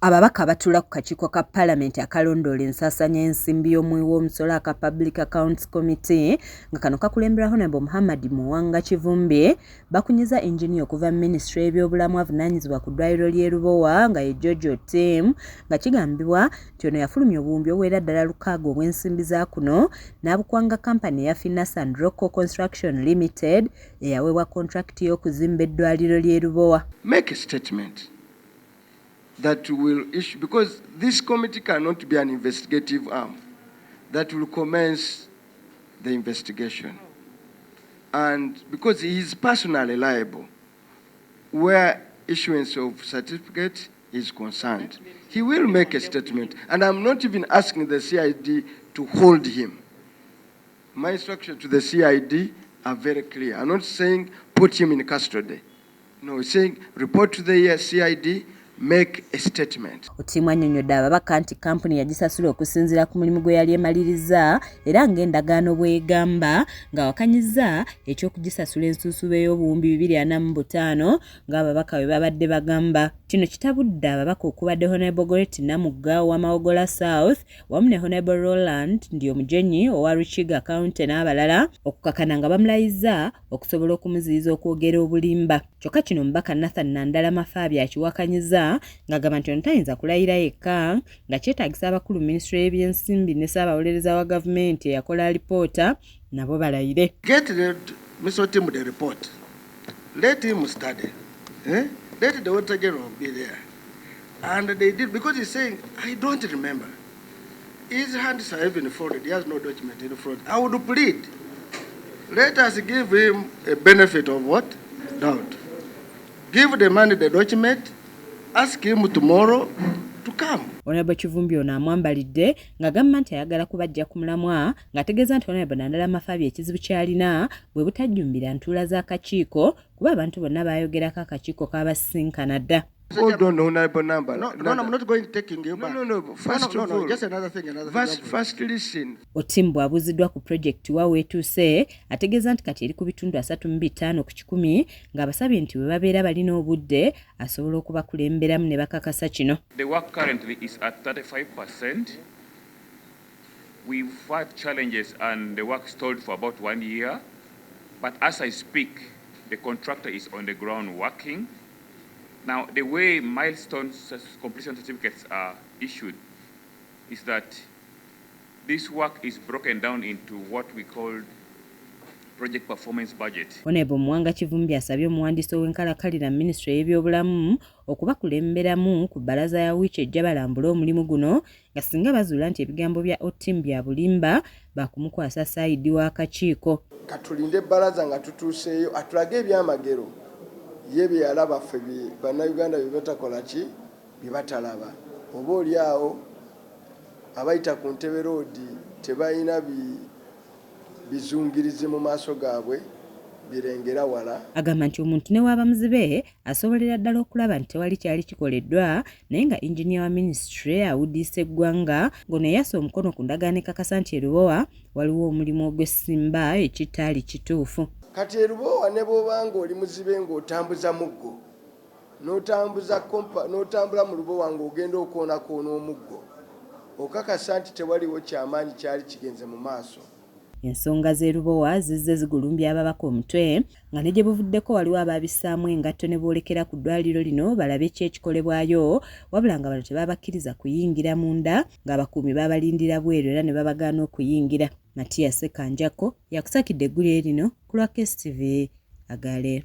Ababaka batula ku kakiiko ka Paalamenti akalondoola ensaasaanya y'ensimbi y'omuwi w'omusolo aka Public Accounts Committee nga kano kakulembera Honorable Muhammad Muwanga Kivumbi bakunyiza engineer okuva mu Ministry y'ebyobulamu avunaanyizibwa ku ddwaliro ly'e Lubowa nga ye Jojo Team nga kigambibwa nti ono yafulumya obuwumbi obuwera ddala 600 obw'ensimbi za kuno n'abukwanga kampani eya Finance and Local Construction Limited eyaweebwa contract y'okuzimba eddwaliro ly'e Lubowa. Make a statement that will issue, because this committee cannot be an investigative arm, that will commence the investigation. And because he is personally liable where issuance of certificate is concerned, he will make a statement. And I'm not even asking the CID to hold him. My instructions to the CID are very clear. I'm not saying put him in custody. No, it's saying report to the CID, make a statement. Otiimu annyonnyodde ababaka nti kampuni yagisasula okusinziira ku mulimu gwe yali emaliriza era ng'endagaano bw'egamba ng'awakanyizza eky'okugisasula ensunsube y'obuwumbi 245 ng'ababaka bwe babadde bagamba. Kino kitabudde ababaka okubadde Honorable Goretti Namugga owa Mawogola South wamu ne Honorable Roland ndi omugenyi owa Rukiga County n'abalala okukakana nga bamulayizza okusobola okumuziyiza okwogera obulimba. Kyokka kino omubaka Nathan Nandala Mafaabi akiwakanyizza ng'agamba nti ono tayinza kulayira yekka nga kyetaagisa abakulu Ministry y'ebyensimbi ne Ssaabawolereza wa gavumenti eyakola alipoota nabo balayire. Get Mr. Tim the report. Let him study. Let the Auditor General be there. And they did, because he's saying, I don't remember. His hands are even folded. He has no document in front. I would plead. Let us give him a benefit of what? Doubt. Give the man the document. Ask him tomorrow to come. Honorable Kivumbi ono amwambalidde ng'agamba nti ayagala kubajja ku mulamwa ng'ategeeza nti Honorable Nandala Mafaabi ekizibu ky'alina bwe butajjumbira ntuula z'akakiiko kuba abantu bonna baayogerako akakiiko kaabasisinkana dda. Hold on, Honorable Number. No, I'm not going to taking you back. No. First of all, just another thing. First listen. Otiimu bw'abuuziddwa ku projekiti wa weetuuse ategeeza nti kati eri ku bitundu 35 ku 100 ng'abasabye nti bwe babeera balina obudde asobola okubakulemberamu ne bakakasa kino. The work currently is at 35%. We've had challenges and the work stalled for about 1 year. But as I speak, the contractor is on the ground working. Now, the way milestone completion certificates are issued is that this work is broken down into what we call project performance budget. Honorable Muwanga Kivumbi asabye omuwandiisi w'enkalakalira Ministry y'ebyobulamu okubakulemberamu ku bbalaza ya wiiki ejja balambula omulimu guno nga singa bazuula nti ebigambo bya Otiimu bya bulimba bakumukwasa sayidi w'akakiiko. Katulinde ebbalaza nga tutuuseeyo atulage ebyamagero ye bye yalaba ffe bannayuganda bye batakola ki bye batalaba. Oba oli awo abayita ku Ntebe roodi tebalina bizungirizi mu maaso gaabwe birengera wala. Agamba nti omuntu ne waba muzibe asobolera ddala okulaba nti tewali kyali kikoleddwa naye nga engineer wa Ministry awuddise eggwanga ng'ono yassa omukono ku ndagaano ekakasa nti e Lubowa waliwo omulimu ogw'essimba ekitaali kituufu. Kati e Lubowa ne bw'obanga oli muzibe ng'otambuza muggo n'otambula mu Lubowa ng'ogenda okwonakoona omuggo okakasa nti tewaliwo kyamaanyi kyali kigenze mu maaso. Ensonga z'e Lubowa zizze zigulumbya ababaka omutwe nga ne gye buvuddeko waliwo abaabissaamu engatto ne boolekera ku ddwaliro lino balabe ki ekikolebwayo wabula nga bano tebabakkiriza kuyingira munda ng'abakuumi babalindira bweru era ne babagaana okuyingira. Matiya Sekanjako yakusakidde eggulire lino ku lwa KSTV Agaleero.